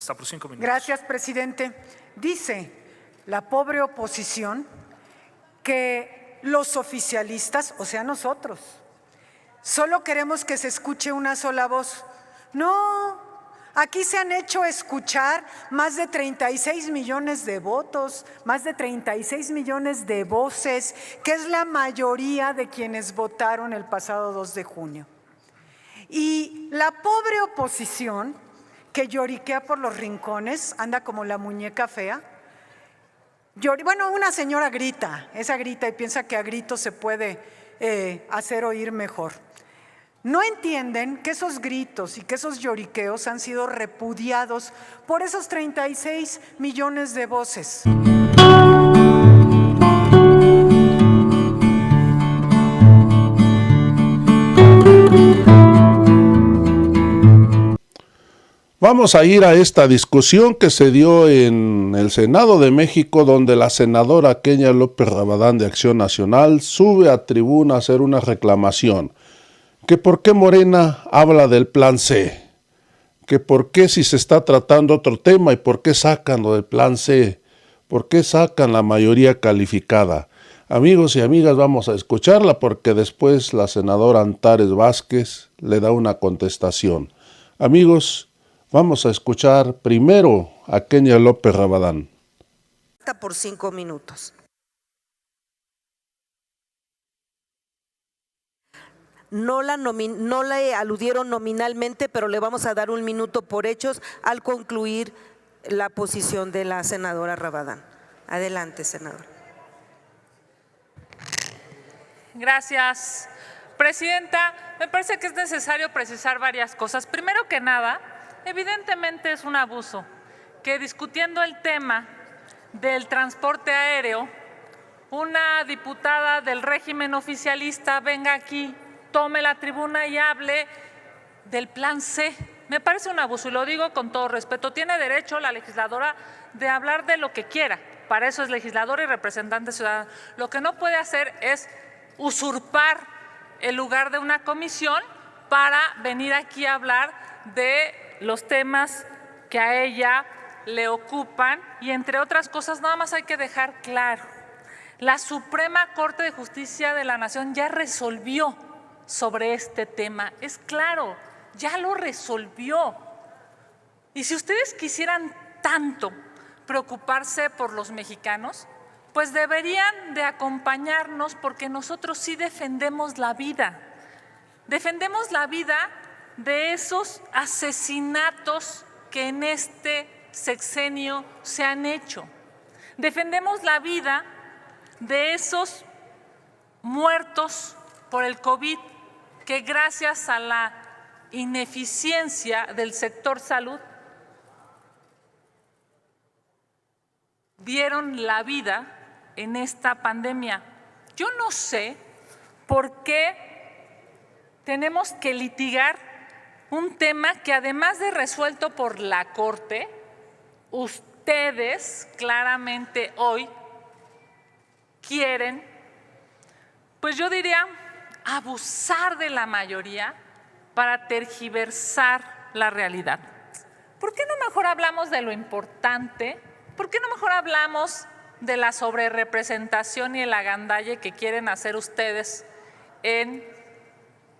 Hasta por 5 minutos. Gracias, presidente. Dice la pobre oposición que los oficialistas, o sea nosotros, solo queremos que se escuche una sola voz. No, aquí se han hecho escuchar más de 36 millones de votos, más de 36 millones de voces, que es la mayoría de quienes votaron el pasado 2 de junio. Y la pobre oposición, que lloriquea por los rincones, anda como la muñeca fea. Bueno, una señora grita, esa grita y piensa que a gritos se puede hacer oír mejor. No entienden que esos gritos y que esos lloriqueos han sido repudiados por esos 36 millones de voces. Vamos a ir a esta discusión que se dio en el Senado de México, donde la senadora Kenia López Rabadán de Acción Nacional sube a tribuna a hacer una reclamación. Que por qué Morena habla del plan C, que por qué si se está tratando otro tema y por qué sacan lo del plan C, por qué sacan la mayoría calificada. Amigos y amigas, vamos a escucharla porque después la senadora Antares Vázquez le da una contestación. Amigos, vamos a escuchar primero a Kenia López Rabadán. Por 5 minutos. No le aludieron nominalmente, pero le vamos a dar 1 minuto por hechos al concluir la posición de la senadora Rabadán. Adelante, senadora. Gracias, presidenta. Me parece que es necesario precisar varias cosas. Primero que nada, evidentemente es un abuso que discutiendo el tema del transporte aéreo, una diputada del régimen oficialista venga aquí, tome la tribuna y hable del plan C. Me parece un abuso y lo digo con todo respeto. Tiene derecho la legisladora de hablar de lo que quiera. Para eso es legisladora y representante ciudadano. Lo que no puede hacer es usurpar el lugar de una comisión para venir aquí a hablar de los temas que a ella le ocupan y entre otras cosas nada más hay que dejar claro, la Suprema Corte de Justicia de la Nación ya resolvió sobre este tema, es claro, ya lo resolvió. Y si ustedes quisieran tanto preocuparse por los mexicanos, pues deberían de acompañarnos porque nosotros sí defendemos la vida de esos asesinatos que en este sexenio se han hecho. Defendemos la vida de esos muertos por el COVID que gracias a la ineficiencia del sector salud dieron la vida en esta pandemia. Yo no sé por qué tenemos que litigar un tema que además de resuelto por la Corte, ustedes claramente hoy quieren, pues yo diría, abusar de la mayoría para tergiversar la realidad. ¿Por qué no mejor hablamos de lo importante? ¿Por qué no mejor hablamos de la sobrerepresentación y el agandalle que quieren hacer ustedes en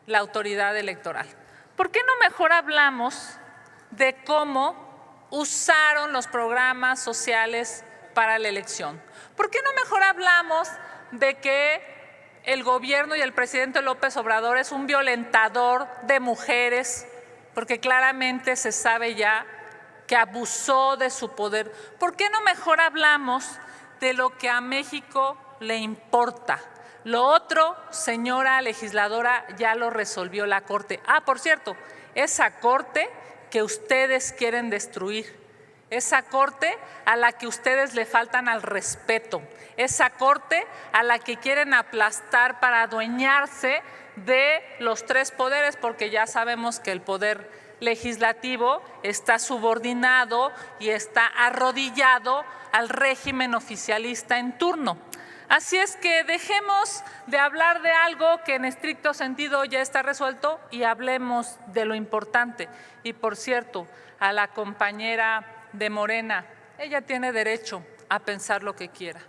la autoridad electoral? ¿Por qué no mejor hablamos de cómo usaron los programas sociales para la elección? ¿Por qué no mejor hablamos de que el gobierno y el presidente López Obrador es un violentador de mujeres? Porque claramente se sabe ya que abusó de su poder. ¿Por qué no mejor hablamos de lo que a México le importa? Lo otro, señora legisladora, ya lo resolvió la Corte. Por cierto, esa Corte que ustedes quieren destruir, esa Corte a la que ustedes le faltan al respeto, esa Corte a la que quieren aplastar para adueñarse de los 3 poderes, porque ya sabemos que el poder legislativo está subordinado y está arrodillado al régimen oficialista en turno. Así es que dejemos de hablar de algo que en estricto sentido ya está resuelto y hablemos de lo importante. Y por cierto, a la compañera de Morena, ella tiene derecho a pensar lo que quiera.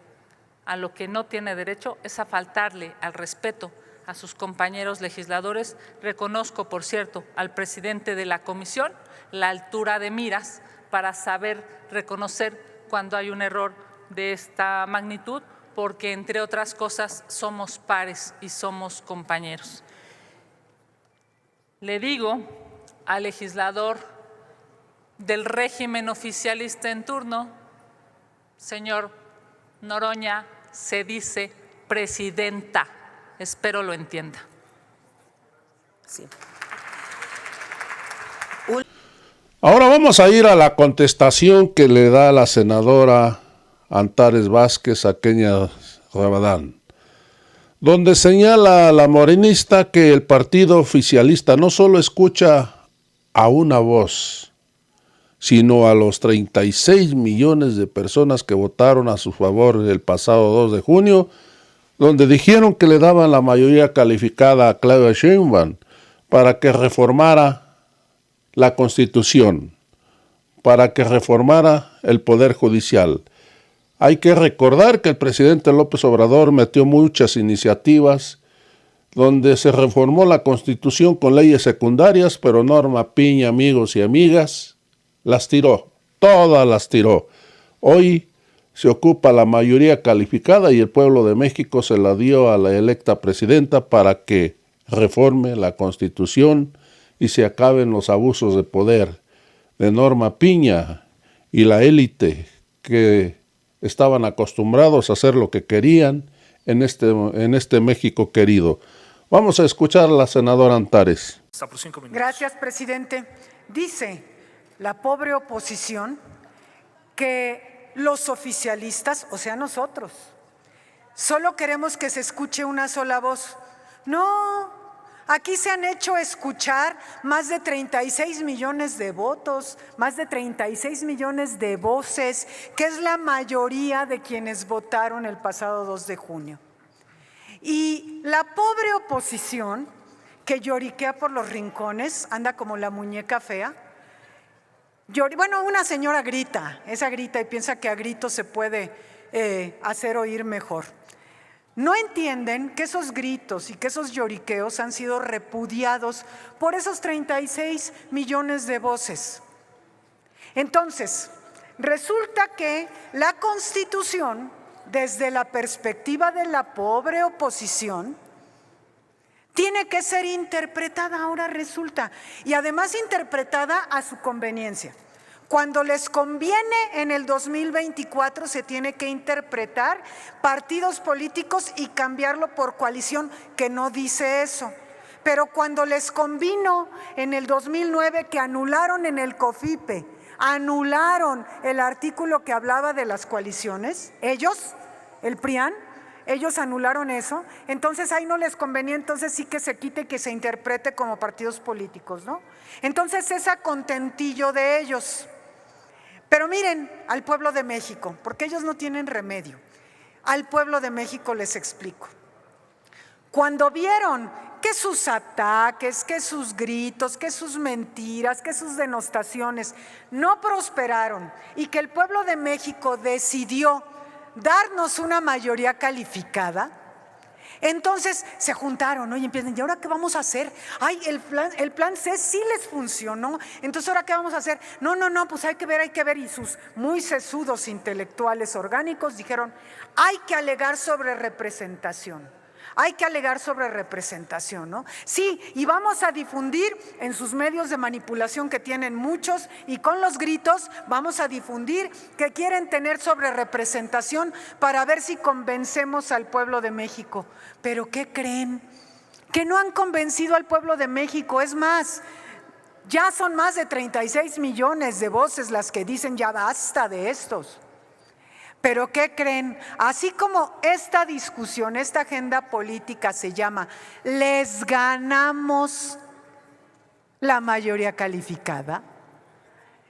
A lo que no tiene derecho es a faltarle al respeto a sus compañeros legisladores. Reconozco, por cierto, al presidente de la comisión la altura de miras para saber reconocer cuando hay un error de esta magnitud, porque entre otras cosas somos pares y somos compañeros. Le digo al legislador del régimen oficialista en turno, señor Noroña, se dice presidenta. Espero lo entienda. Sí. Ahora vamos a ir a la contestación que le da la senadora Antares Vázquez a Kenia Rabadán, donde señala a la morenista que el partido oficialista no solo escucha a una voz, sino a los 36 millones de personas que votaron a su favor el pasado 2 de junio, donde dijeron que le daban la mayoría calificada a Claudia Sheinbaum para que reformara la Constitución, para que reformara el Poder Judicial. Hay que recordar que el presidente López Obrador metió muchas iniciativas donde se reformó la Constitución con leyes secundarias, pero Norma Piña, amigos y amigas, las tiró, todas las tiró. Hoy se ocupa la mayoría calificada y el pueblo de México se la dio a la electa presidenta para que reforme la Constitución y se acaben los abusos de poder de Norma Piña y la élite que estaban acostumbrados a hacer lo que querían en este México querido. Vamos a escuchar a la senadora Antares. Gracias, presidente. Dice la pobre oposición que los oficialistas, o sea nosotros, solo queremos que se escuche una sola voz. No, aquí se han hecho escuchar más de 36 millones de votos, más de 36 millones de voces, que es la mayoría de quienes votaron el pasado 2 de junio. Y la pobre oposición, que lloriquea por los rincones, anda como la muñeca fea. Bueno, una señora grita, esa grita y piensa que a gritos se puede hacer oír mejor. No entienden que esos gritos y que esos lloriqueos han sido repudiados por esos 36 millones de voces. Entonces, resulta que la Constitución, desde la perspectiva de la pobre oposición, tiene que ser interpretada, ahora resulta, y además interpretada a su conveniencia. Cuando les conviene en el 2024 se tiene que interpretar partidos políticos y cambiarlo por coalición, que no dice eso. Pero cuando les convino en el 2009 que anularon en el COFIPE, anularon el artículo que hablaba de las coaliciones, ellos, el PRIAN, ellos anularon eso, entonces ahí no les convenía, entonces sí que se quite y que se interprete como partidos políticos, ¿no? Entonces es a contentillo de ellos. Pero miren al pueblo de México, porque ellos no tienen remedio. Al pueblo de México les explico. Cuando vieron que sus ataques, que sus gritos, que sus mentiras, que sus denostaciones no prosperaron y que el pueblo de México decidió darnos una mayoría calificada, entonces se juntaron, ¿no? Y empiezan, ¿y ahora qué vamos a hacer? Ay, el plan C sí les funcionó, entonces ¿ahora qué vamos a hacer? No, pues hay que ver, y sus muy sesudos intelectuales orgánicos dijeron, hay que alegar sobre representación. Hay que alegar sobre representación, ¿no? Sí, y vamos a difundir en sus medios de manipulación, que tienen muchos, y con los gritos vamos a difundir que quieren tener sobre representación para ver si convencemos al pueblo de México. ¿Pero qué creen? Que no han convencido al pueblo de México. Es más, ya son más de 36 millones de voces las que dicen ya basta de estos. Pero ¿qué creen? Así como esta discusión, esta agenda política se llama "les ganamos la mayoría calificada",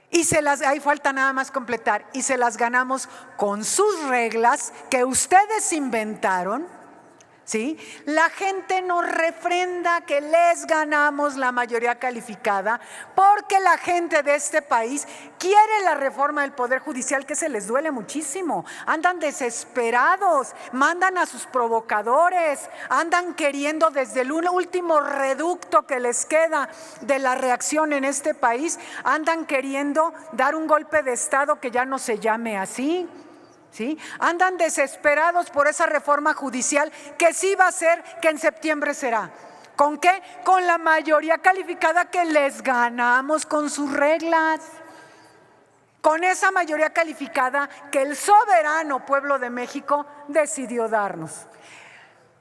y ahí falta nada más completar, y se las ganamos con sus reglas que ustedes inventaron, ¿Sí? La gente nos refrenda que les ganamos la mayoría calificada porque la gente de este país quiere la reforma del Poder Judicial, que se les duele muchísimo. Andan desesperados, mandan a sus provocadores, andan queriendo desde el último reducto que les queda de la reacción en este país, andan queriendo dar un golpe de Estado que ya no se llame así. ¿Sí? Andan desesperados por esa reforma judicial que sí va a ser, que en septiembre será. ¿Con qué? Con la mayoría calificada que les ganamos con sus reglas. Con esa mayoría calificada que el soberano pueblo de México decidió darnos.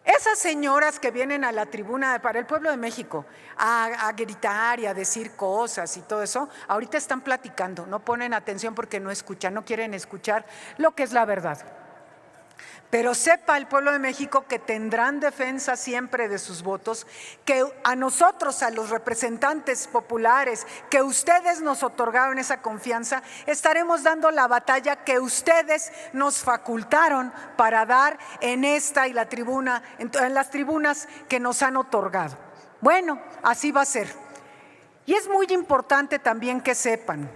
Esas señoras que vienen a la tribuna para el pueblo de México a gritar y a decir cosas y todo eso, ahorita están platicando, no ponen atención porque no escuchan, no quieren escuchar lo que es la verdad. Pero sepa el pueblo de México que tendrán defensa siempre de sus votos, que a nosotros, a los representantes populares, que ustedes nos otorgaron esa confianza, estaremos dando la batalla que ustedes nos facultaron para dar en esta y la tribuna, en las tribunas que nos han otorgado. Bueno, así va a ser. Y es muy importante también que sepan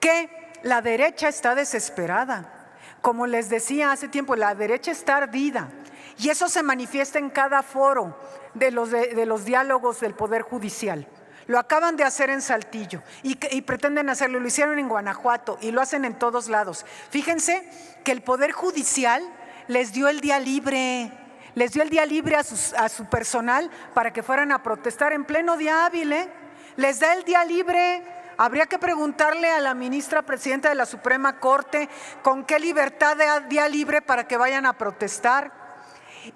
que la derecha está desesperada. Como les decía hace tiempo, la derecha está ardida y eso se manifiesta en cada foro de los diálogos del Poder Judicial. Lo acaban de hacer en Saltillo y pretenden hacerlo, lo hicieron en Guanajuato y lo hacen en todos lados. Fíjense que el Poder Judicial les dio el día libre, a su personal para que fueran a protestar en pleno día hábil, les da el día libre. Habría que preguntarle a la ministra presidenta de la Suprema Corte con qué libertad de día libre para que vayan a protestar.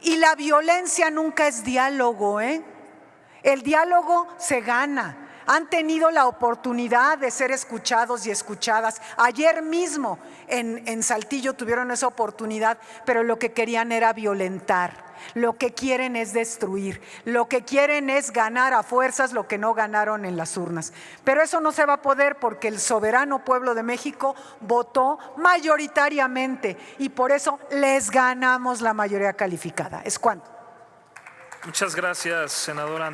Y la violencia nunca es diálogo, El diálogo se gana. Han tenido la oportunidad de ser escuchados y escuchadas. Ayer mismo en Saltillo tuvieron esa oportunidad, pero lo que querían era violentar. Lo que quieren es destruir, lo que quieren es ganar a fuerzas lo que no ganaron en las urnas. Pero eso no se va a poder porque el soberano pueblo de México votó mayoritariamente y por eso les ganamos la mayoría calificada. ¿Es cuánto? Muchas gracias, senadora.